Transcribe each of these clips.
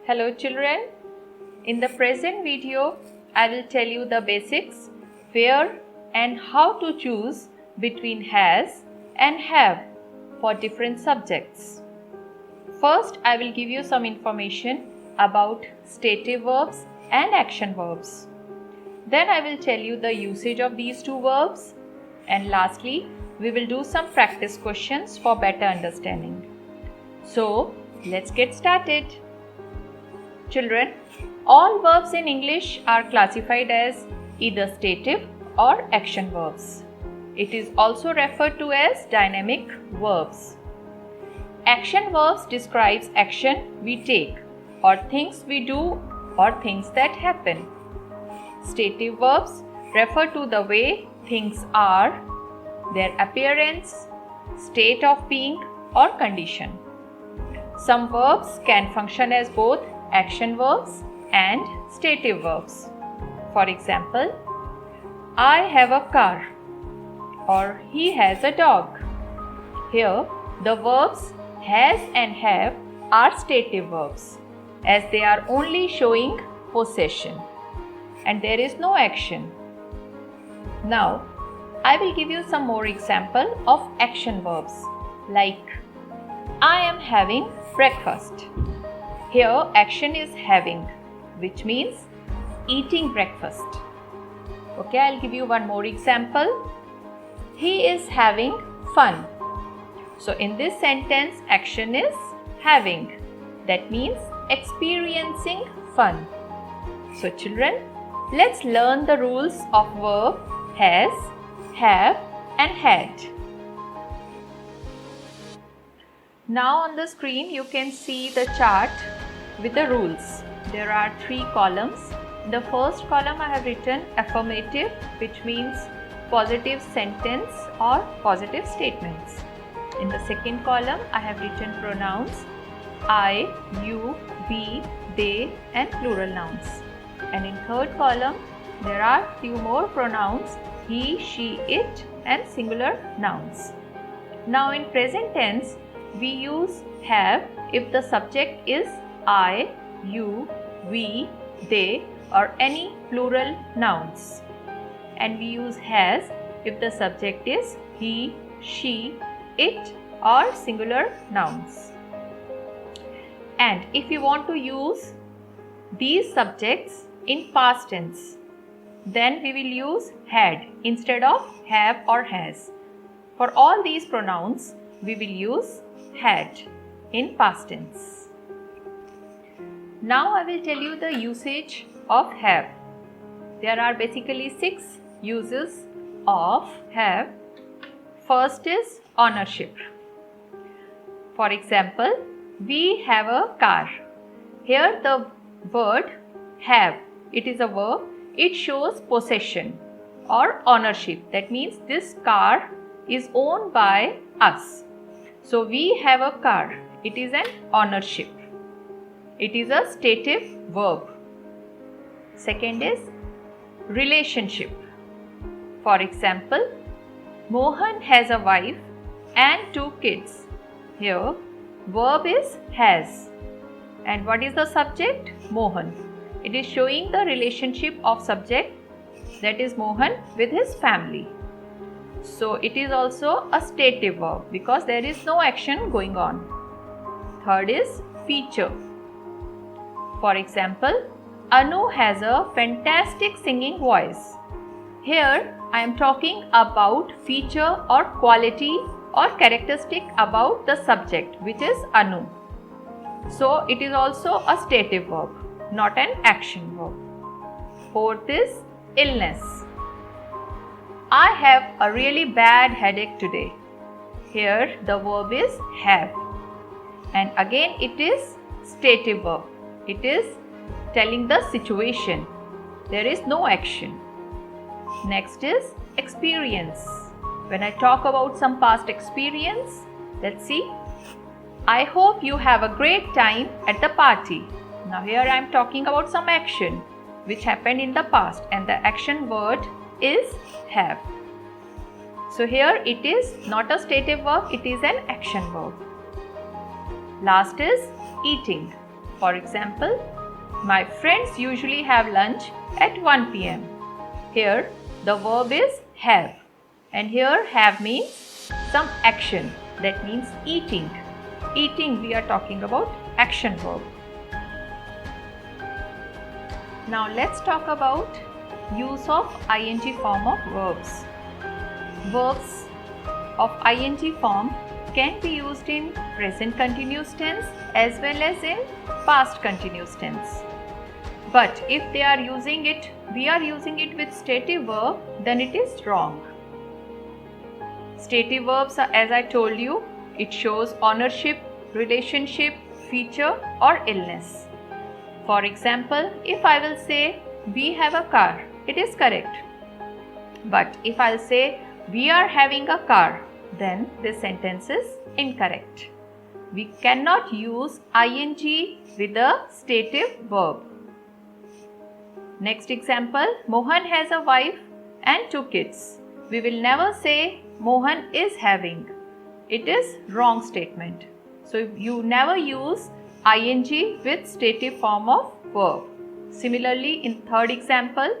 Hello children, in the present video I will tell you the basics where and how to choose between has and have for different subjects. First I will give you some information about stative verbs and action verbs. Then I will tell you the usage of these two verbs, and lastly we will do some practice questions for better understanding. So let's get started. Children, all verbs in English are classified as either stative or action verbs. It is also referred to as dynamic verbs. Action verbs describes action we take or things we do or things that happen. Stative verbs refer to the way things are, their appearance, state of being or condition. Some verbs can function as both action verbs and stative verbs. For example, I have a car or he has a dog. Here, the verbs has and have are stative verbs as they are only showing possession and there is no action. Now, I will give you some more example of action verbs like I am having breakfast. Here action is having, which means eating breakfast. Okay, I'll give you one more example. He is having fun. So in this sentence action is having. That means experiencing fun. So children, let's learn the rules of verb has, have and had. Now on the screen you can see the chart with the rules. There are 3 columns. In the first column I have written affirmative, which means positive sentence or positive statements. In the second column I have written pronouns I, you, we, they and plural nouns. And in third column there are few more pronouns he, she, it and singular nouns. Now in present tense we use have if the subject is I, you, we, they or any plural nouns. And we use has if the subject is he, she, it or singular nouns. And if you want to use these subjects in past tense, then we will use had instead of have or has. For all these pronouns, we will use had in past tense. Now I will tell you the usage of have. There are basically 6 uses of have. First is ownership. For example, we have a car. Here the word have, it is a verb. It shows possession or ownership. That means this car is owned by us. So we have a car. It is an ownership. It is a stative verb. Second is relationship. For example, Mohan has a wife and 2 kids. Here verb is has. And what is the subject? Mohan. It is showing the relationship of subject, that is Mohan, with his family. So it is also a stative verb because there is no action going on. Third is feature. For example, Anu has a fantastic singing voice. Here I am talking about feature or quality or characteristic about the subject, which is Anu. So it is also a stative verb, not an action verb. Fourth is illness. I have a really bad headache today. Here the verb is have. And again it is stative verb. It is telling the situation. There is no action. Next is experience. When I talk about some past experience, let's see. I hope you have a great time at the party. Now here I am talking about some action which happened in the past and the action word is have. So here it is not a stative verb, it is an action verb. Last is eating. For example, my friends usually have lunch at 1 p.m. Here the verb is have, and here have means some action, that means eating. Eating, we are talking about action verb. Now let's talk about use of ing form of verbs. Verbs of ing form can be used in present continuous tense as well as in past continuous tense. But if we are using it with stative verb, then it is wrong. Stative verbs are, as I told you, it shows ownership, relationship, feature or illness. For example, if I will say we have a car, it is correct. But if I'll say we are having a car, then this sentence is incorrect. We cannot use ing with a stative verb. Next example, Mohan has a wife and 2 kids. We will never say Mohan is having. It is wrong statement. So you never use ing with stative form of verb. Similarly, in third example,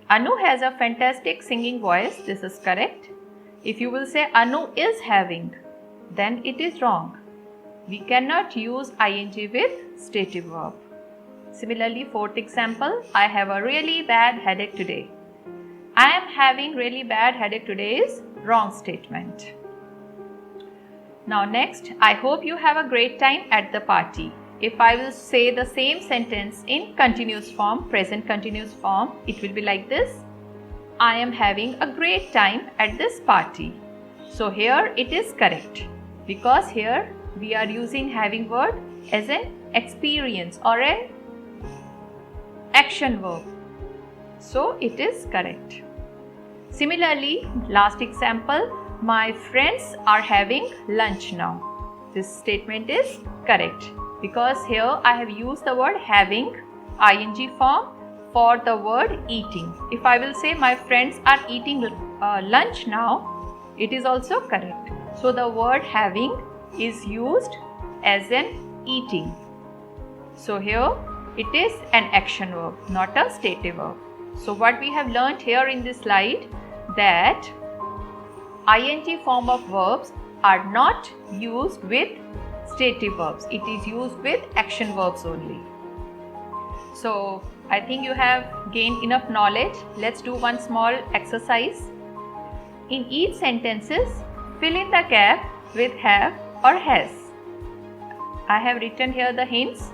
Anu has a fantastic singing voice. This is correct. If you will say Anu is having, then it is wrong. We cannot use ing with stative verb. Similarly, fourth example, I have a really bad headache today. I am having really bad headache today is wrong statement. Now next, I hope you have a great time at the party. If I will say the same sentence in continuous form, present continuous form, it will be like this. I am having a great time at this party. So here it is correct, because here we are using having word as an experience or an action verb. So it is correct. Similarly, last example, my friends are having lunch now. This statement is correct because here I have used the word having ing form for the word eating. If I will say my friends are eating lunch now, it is also correct. So the word having is used as an eating. So here it is an action verb, not a stative verb. So what we have learnt here in this slide, that ing form of verbs are not used with stative verbs. It is used with action verbs only. So I think you have gained enough knowledge. Let's do one small exercise. In each sentences, fill in the gap with have or has. I have written here the hints.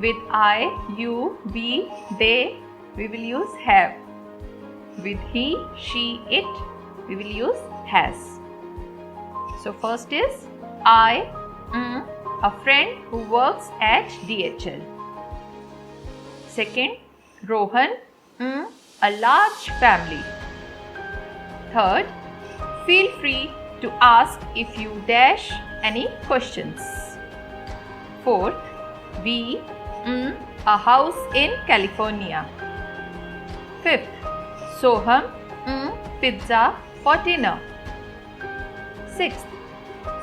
With I, you, we, they, we will use have. With he, she, it, we will use has. So first is I, a friend who works at DHL. Second, Rohan, a large family. Third, feel free to ask if you dash any questions. Fourth, we, a house in California. Fifth, Soham, pizza for dinner. Sixth,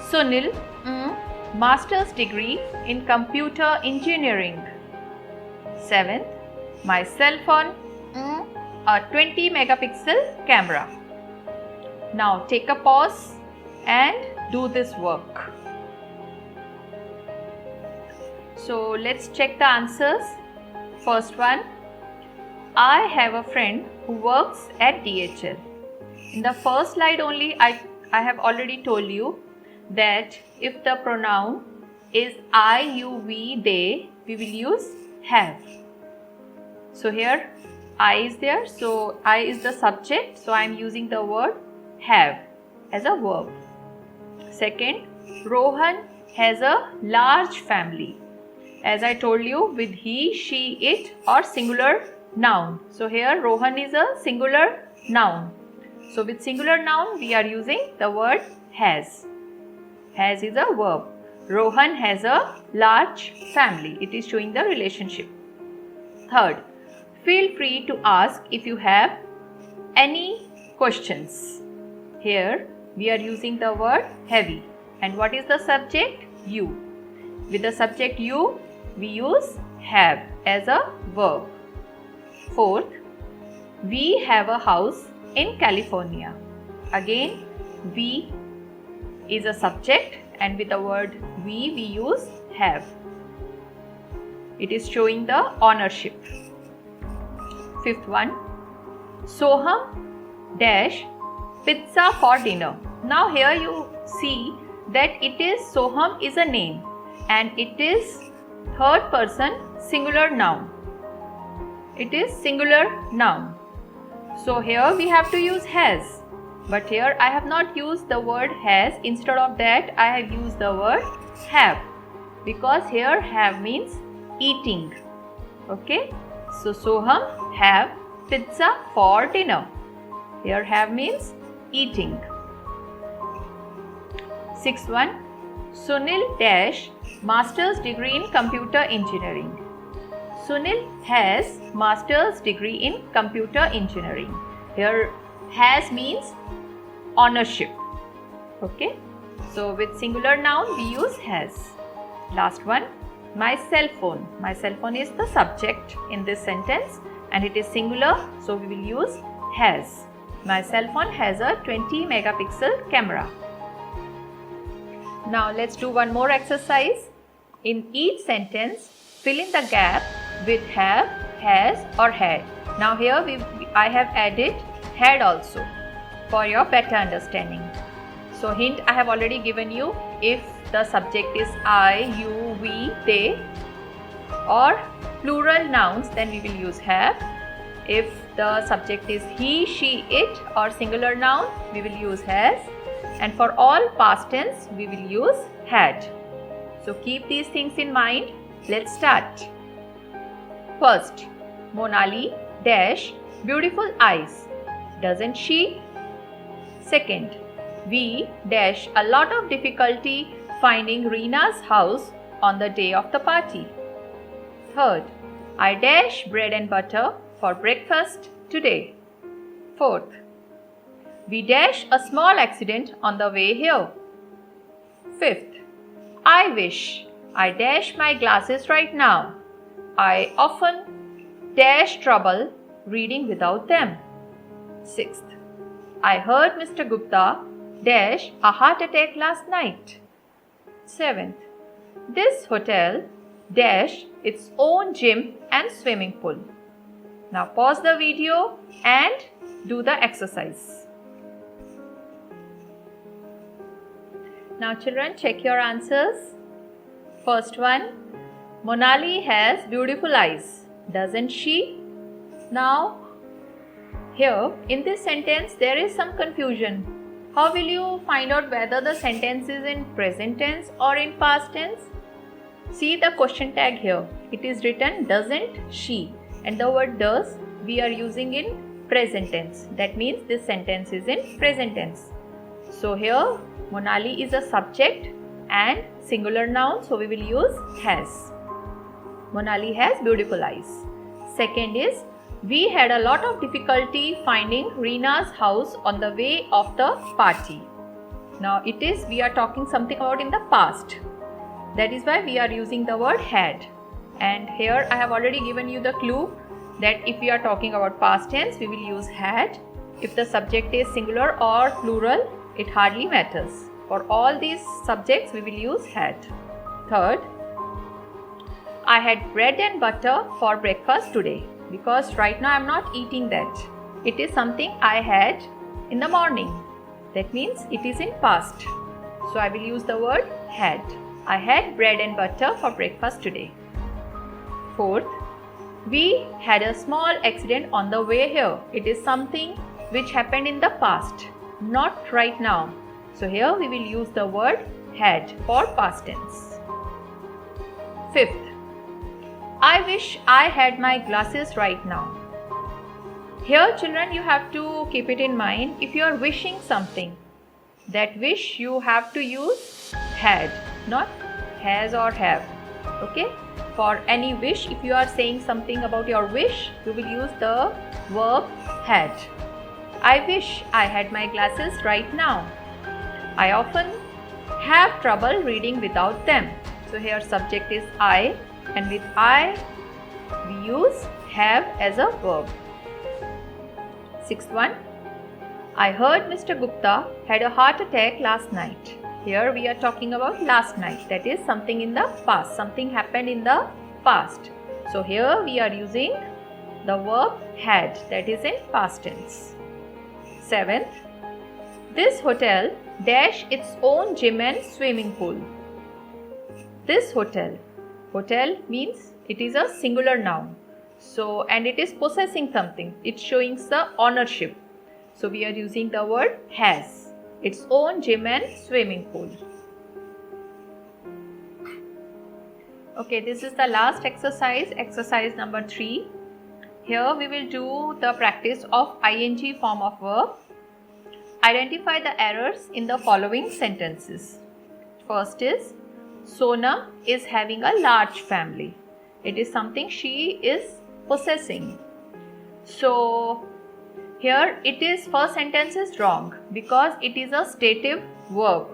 Sunil, master's degree in computer engineering. Seventh, my cell phone, a 20 megapixel camera. Now take a pause and do this work. So let's check the answers. First one, I have a friend who works at DHL. In the first slide only, I have already told you that if the pronoun is I, you, we, they, we will use have. So here I is there, so I is the subject, so I am using the word have as a verb. Second, Rohan has a large family. As I told you, with he, she, it or singular noun. So here Rohan is a singular noun. So with singular noun we are using the word has. Has is a verb. Rohan has a large family. It is showing the relationship. Third, feel free to ask if you have any questions. Here we are using the word heavy. And what is the subject? You. With the subject you, we use have as a verb. Fourth, we have a house in California. Again, we is a subject and with the word we use have. It is showing the ownership. Fifth one, Soham dash pizza for dinner. Now here you see that it is Soham is a name and it is third person singular noun. It is singular noun. So here we have to use has. But here I have not used the word has. Instead of that I have used the word have. Because here have means eating. Okay. So Soham have pizza for dinner. Here have means eating. Sixth one, Sunil dash master's degree in computer engineering. Sunil has master's degree in computer engineering. Here has means ownership. Okay. So with singular noun we use has. Last one, my cell phone. My cell phone is the subject in this sentence and it is singular, so we will use has. My cell phone has a 20 megapixel camera. Now let's do one more exercise. In each sentence, fill in the gap with have, has or had. Now here I have added had also for your better understanding. So hint I have already given you. If the subject is I, you, we, they or plural nouns, then we will use have. If the subject is he, she, it or singular noun, we will use has. And for all past tense, we will use had. So keep these things in mind. Let's start. First, Monali dash beautiful eyes. Doesn't she? Second, we dash a lot of difficulty finding Reena's house on the day of the party. Third, I dash bread and butter for breakfast today. Fourth, we dash a small accident on the way here. Fifth, I wish I dash my glasses right now. I often dash trouble reading without them. Sixth, I heard Mr. Gupta dash a heart attack last night. Seventh, this hotel dash its own gym and swimming pool. Now pause the video and do the exercise. Now children, check your answers. First one, Monali has beautiful eyes, doesn't she? Now here in this sentence there is some confusion. How will you find out whether the sentence is in present tense or in past tense? See the question tag here. It is written doesn't she, and the word does we are using in present tense. That means this sentence is in present tense. So here Monali is a subject and singular noun, so we will use has. Monali has beautiful eyes. Second is, we had a lot of difficulty finding Reena's house on the way of the party. Now it is, we are talking something about in the past. That is why we are using the word had. And here I have already given you the clue that if we are talking about past tense, we will use had. If the subject is singular or plural, it hardly matters. For all these subjects, we will use had. Third, I had bread and butter for breakfast today. Because right now I am not eating that. It is something I had in the morning. That means it is in past. So I will use the word had. I had bread and butter for breakfast today. Fourth, we had a small accident on the way here. It is something which happened in the past, not right now. So here we will use the word had for past tense. Fifth, I wish I had my glasses right now. Here children, you have to keep it in mind. If you are wishing something, that wish you have to use had, not has or have. Okay? For any wish, if you are saying something about your wish, you will use the verb had. I wish I had my glasses right now. I often have trouble reading without them. So here subject is I and with I we use have as a verb. Sixth one, I heard Mr. Gupta had a heart attack last night. Here we are talking about last night, that is something in the past, something happened in the past. So here we are using the verb had, that is in past tense. Seventh, this hotel dash its own gym and swimming pool. This hotel, hotel means it is a singular noun. So, and it is possessing something, it's showing the ownership. So we are using the word has, its own gym and swimming pool. Okay, this is the last exercise, exercise number 3. Here we will do the practice of ing form of verb. Identify the errors in the following sentences. First is, Sonam is having a large family. It is something she is possessing. So here it is, first sentence is wrong because it is a stative verb.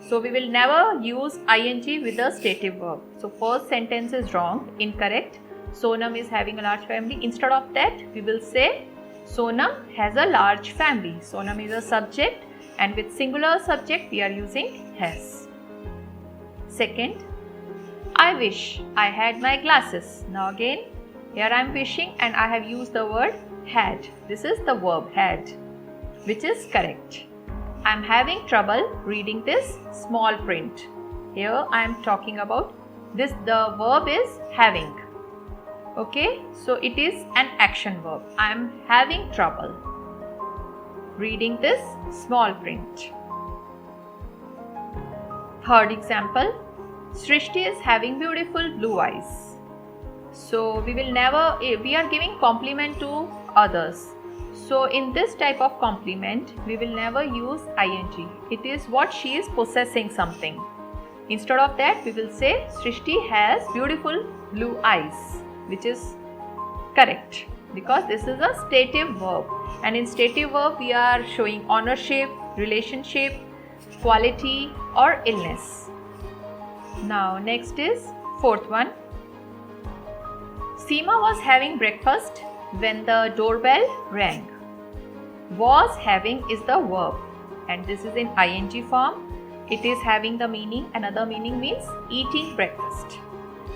So we will never use ing with a stative verb. So first sentence is wrong, incorrect. Sonam is having a large family. Instead of that, we will say Sonam has a large family. Sonam is a subject and with singular subject we are using has. Second, I wish I had my glasses. Now again, here I am wishing and I have used the word had. This is the verb had, which is correct. I am having trouble reading this small print. Here I am talking about this, the verb is having. Okay, so it is an action verb. I am having trouble reading this small print. Third example, Srishti is having beautiful blue eyes. So we will never, we are giving compliment to others. So in this type of compliment, we will never use ing. It is what she is possessing something. Instead of that, we will say Srishti has beautiful blue eyes, which is correct because this is a stative verb. And in stative verb, we are showing ownership, relationship, quality or illness. Now next is fourth one. Seema was having breakfast when the doorbell rang. Was having is the verb and this is in ing form. It is having the meaning, another meaning means eating breakfast.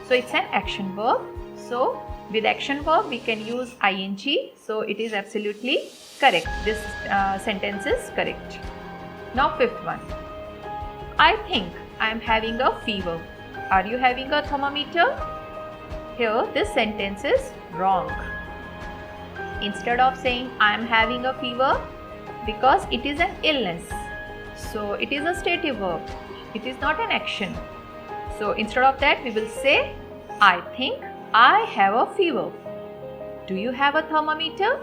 So it's an action verb. So with action verb we can use ing. So it is absolutely correct. This sentence is correct. Now fifth one. I think I am having a fever. Are you having a thermometer? Here this sentence is wrong. Instead of saying I am having a fever, because it is an illness. So it is a stative verb. It is not an action. So instead of that we will say I think I have a fever. Do you have a thermometer?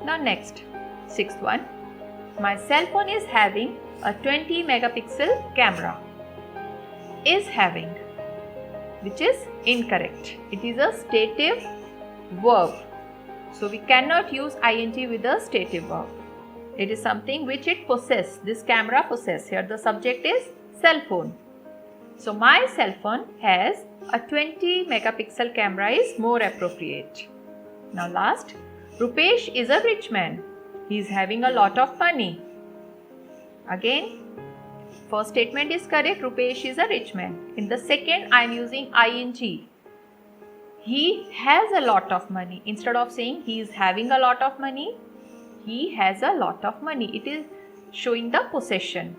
Now next, sixth one. My cell phone is having a 20 megapixel camera. Is having, which is incorrect. It is a stative verb. So we cannot use ing with a stative verb. It is something which it possesses. This camera possesses. Here the subject is cell phone. So my cell phone has a 20 megapixel camera is more appropriate. Now last, Rupesh is a rich man. He is having a lot of money. Again, first statement is correct. Rupesh is a rich man. In the second, I am using ing. He has a lot of money. Instead of saying he is having a lot of money, he has a lot of money. It is showing the possession.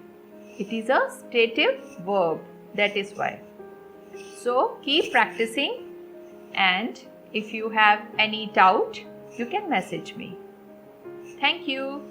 It is a stative verb. That is why. So keep practicing, and if you have any doubt, you can message me. Thank you.